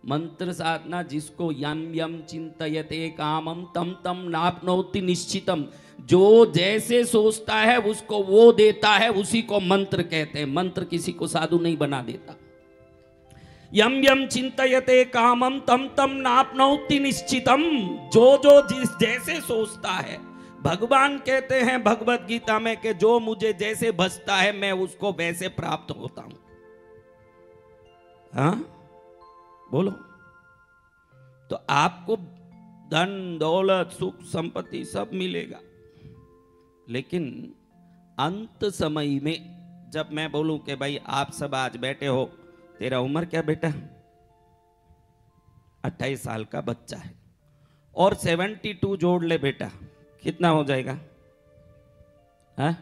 मंत्र साधना जिसको यम यम चिंतयते कामम तम तम नाप्नोति निश्चितम, जो जैसे सोचता है उसको वो देता है, उसी को मंत्र कहते हैं। मंत्र किसी को साधु नहीं बना देता। यम यम चिंतयते कामम तम तम नाप्नोति निश्चितम, जो जो जिस जैसे सोचता है। भगवान कहते हैं भगवत गीता में कि जो मुझे जैसे भजता है मैं उसको वैसे प्राप्त होता हूं। हाँ बोलो। तो आपको धन दौलत सुख संपत्ति सब मिलेगा, लेकिन अंत समय में जब मैं बोलूं कि भाई आप सब आज बैठे हो, तेरा उम्र क्या बेटा? 28 साल का बच्चा है, और 72 जोड़ ले बेटा, कितना हो जाएगा? हाँ,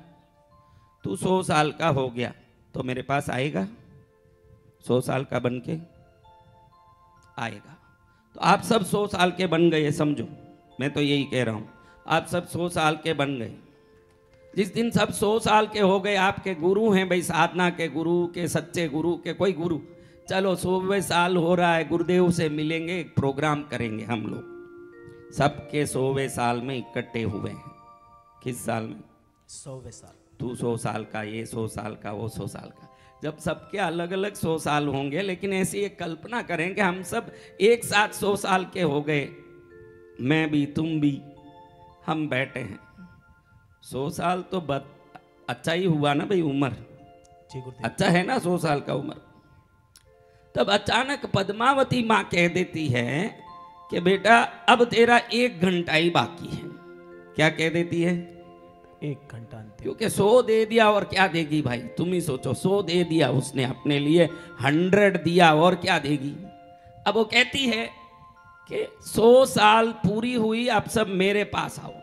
तू 100 साल का हो गया तो मेरे पास आएगा? 100 साल का बन के आएगा। तो आप सब 100 साल के बन गए, समझो, मैं तो यही कह रहा हूं, आप सब 100 साल के बन गए। जिस दिन सब 100 साल के हो गए, आपके गुरु हैं भाई, साधना के गुरु के, सच्चे गुरु के, कोई गुरु, चलो 100वें साल हो रहा है, गुरुदेव से मिलेंगे, एक प्रोग्राम करेंगे हम लोग। सबके 100वें साल में इकट्ठे हुए हैं। किस साल में? 100वें साल। तू 100 साल का, ये 100 साल का, वो 100 साल का। जब सबके अलग अलग 100 साल होंगे, लेकिन ऐसी एक कल्पना करें कि हम सब एक साथ 100 साल के हो गए, मैं भी तुम भी, हम बैठे हैं। 100 साल तो अच्छा ही हुआ ना भाई, उम्र अच्छा है ना 100 साल का उम्र। तब अचानक पद्मावती माँ कह देती है कि बेटा अब तेरा 1 घंटा ही बाकी है। क्या कह देती है? 1 घंटा। क्योंकि 100 दे दिया और क्या देगी भाई, तुम ही सोचो। 100 दे दिया उसने अपने लिए, 100 दिया और क्या देगी। अब वो कहती है कि 100 साल पूरी हुई, अब सब मेरे पास आओ।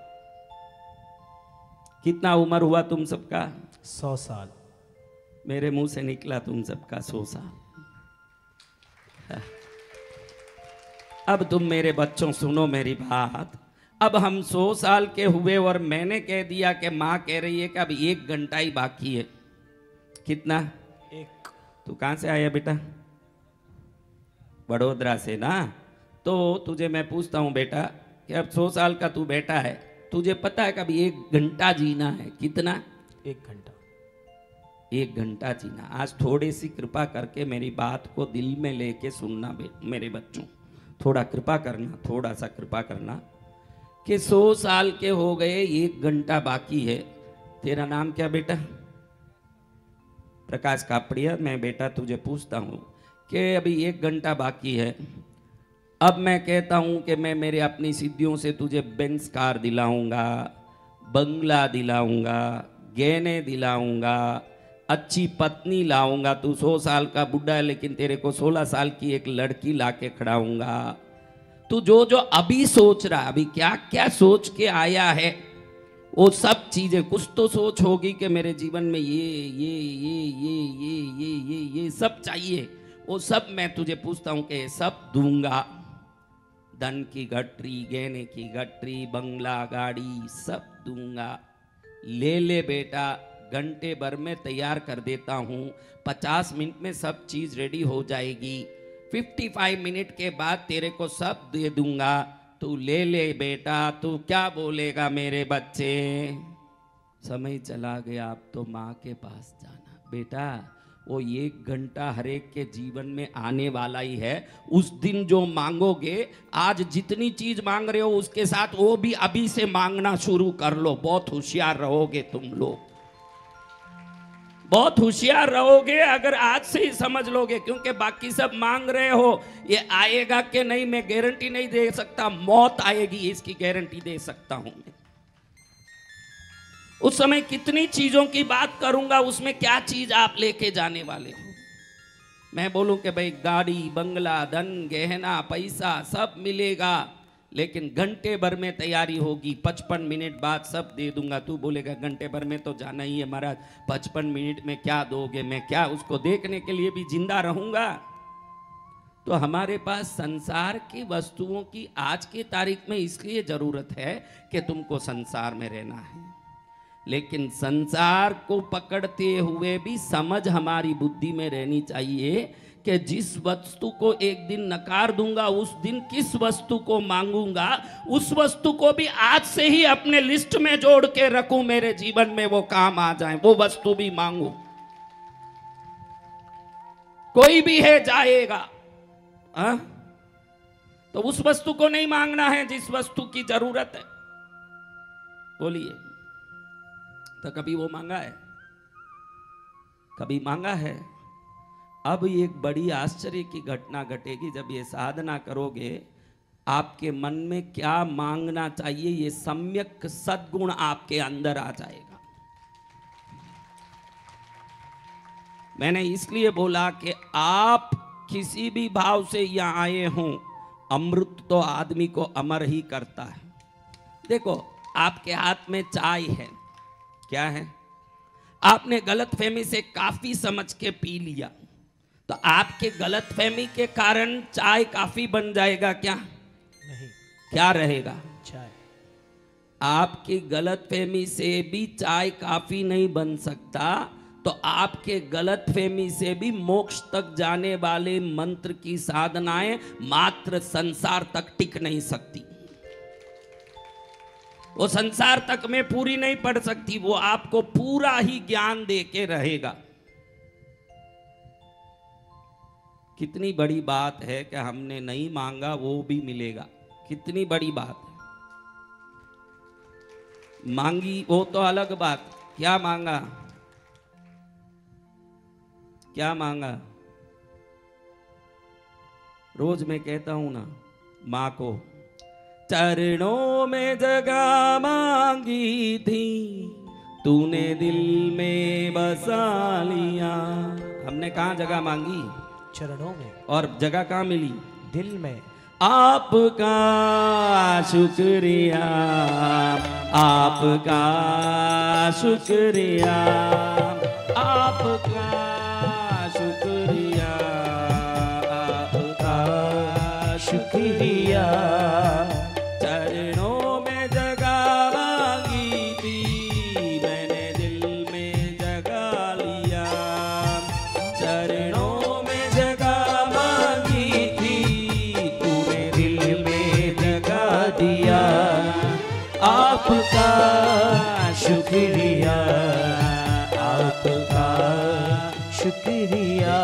कितना उम्र हुआ तुम सबका? 100 साल। मेरे मुंह से निकला तुम सबका 100 साल। अब तुम मेरे बच्चों सुनो मेरी बात। अब हम 100 साल के हुए और मैंने कह दिया कि माँ कह रही है कि अब 1 घंटा ही बाकी है। कितना? 1। तू कहाँ से आया बेटा? बड़ोदरा से ना। तो तुझे मैं पूछता हूँ बेटा कि अब 100 साल का तू बेटा है, तुझे पता है कि अभी 1 घंटा जीना है। कितना? 1 घंटा। 1 घंटा जीना। आज थोड़ी सी कृपा करके मेरी बात को दिल में लेके सुनना मेरे बच्चों, थोड़ा कृपा करना, थोड़ा सा कृपा करना कि 100 साल के हो गए, 1 घंटा बाकी है। तेरा नाम क्या बेटा? प्रकाश कापड़िया। मैं बेटा तुझे पूछता हूँ कि अभी 1 घंटा बाकी है। अब मैं कहता हूँ कि मैं मेरे अपनी सिद्धियों से तुझे बेंस कार दिलाऊंगा, बंगला दिलाऊंगा, गहने दिलाऊंगा, अच्छी पत्नी लाऊंगा। तू 100 साल का बुढ़ा है, लेकिन तेरे को 16 साल की एक लड़की लाके खड़ाऊंगा। तू जो जो अभी सोच रहा है, अभी क्या क्या सोच के आया है, वो सब चीजें, कुछ तो सोच होगी कि मेरे जीवन में ये सब चाहिए, वो सब मैं तुझे पूछता हूँ कि सब दूंगा। धन की गठरी, गहने की गठरी, बंगला, गाड़ी, सब दूंगा। ले ले बेटा, घंटे भर में तैयार कर देता हूँ, 50 मिनट में सब चीज रेडी हो जाएगी, 55 मिनट के बाद तेरे को सब दे दूंगा। तू ले ले बेटा, तू क्या बोलेगा मेरे बच्चे? समय चला गया, अब तो माँ के पास जाना। बेटा वो 1 घंटा हर एक के जीवन में आने वाला ही है। उस दिन जो मांगोगे, आज जितनी चीज मांग रहे हो उसके साथ वो भी अभी से मांगना शुरू कर लो। बहुत होशियार रहोगे तुम लोग, बहुत होशियार रहोगे अगर आज से ही समझ लोगे। क्योंकि बाकी सब मांग रहे हो, ये आएगा कि नहीं मैं गारंटी नहीं दे सकता। मौत आएगी इसकी गारंटी दे सकता हूं मैं। उस समय कितनी चीजों की बात करूंगा, उसमें क्या चीज आप लेके जाने वाले हो। मैं बोलूं कि भाई गाड़ी, बंगला, धन, गहना, पैसा सब मिलेगा, लेकिन घंटे भर में तैयारी होगी, 55 मिनट बाद सब दे दूंगा। तू बोलेगा घंटे भर में तो जाना ही है महाराज, 55 मिनट में क्या दोगे? मैं क्या उसको देखने के लिए भी जिंदा रहूंगा? तो हमारे पास संसार की वस्तुओं की आज की तारीख में इसलिए जरूरत है कि तुमको संसार में रहना है, लेकिन संसार को पकड़ते हुए भी समझ हमारी बुद्धि में रहनी चाहिए कि जिस वस्तु को एक दिन नकार दूंगा, उस दिन किस वस्तु को मांगूंगा, उस वस्तु को भी आज से ही अपने लिस्ट में जोड़ के रखूं, मेरे जीवन में वो काम आ जाए, वो वस्तु भी मांगू। कोई भी है जाएगा, हाँ? तो उस वस्तु को नहीं मांगना है जिस वस्तु की जरूरत है। बोलिए, तो कभी वो मांगा है? कभी मांगा है? अब एक बड़ी आश्चर्य की घटना घटेगी जब ये साधना करोगे, आपके मन में क्या मांगना चाहिए ये सम्यक सद्गुण आपके अंदर आ जाएगा। मैंने इसलिए बोला कि आप किसी भी भाव से यहां आए हों, अमृत तो आदमी को अमर ही करता है। देखो, आपके हाथ में चाय है, क्या है? आपने गलतफहमी से काफी समझ के पी लिया, तो आपके गलतफहमी के कारण चाय काफी बन जाएगा क्या? नहीं। क्या रहेगा? चाय। आपकी गलतफहमी से भी चाय काफी नहीं बन सकता, तो आपके गलतफहमी से भी मोक्ष तक जाने वाले मंत्र की साधनाएं मात्र संसार तक टिक नहीं सकती। वो संसार तक में पूरी नहीं पड़ सकती, वो आपको पूरा ही ज्ञान दे के रहेगा। कितनी बड़ी बात है कि हमने नहीं मांगा वो भी मिलेगा। कितनी बड़ी बात है। मांगी वो तो अलग बात, क्या मांगा? क्या मांगा? रोज मैं कहता हूं ना मां को, चरणों में जगह मांगी थी, तूने दिल में बसा लिया। हमने कहाँ जगह मांगी? चरणों में। और जगह कहाँ मिली? दिल में। आपका शुक्रिया, आपका शुक्रिया, आपका शुक्रिया, आपका शुक्रिया। चरणों में जगह मांगी थी, मैंने दिल में जगह लिया। चरणों में जगह मांगी थी, तूने दिल में जगह दिया। आपका शुक्रिया, आपका शुक्रिया।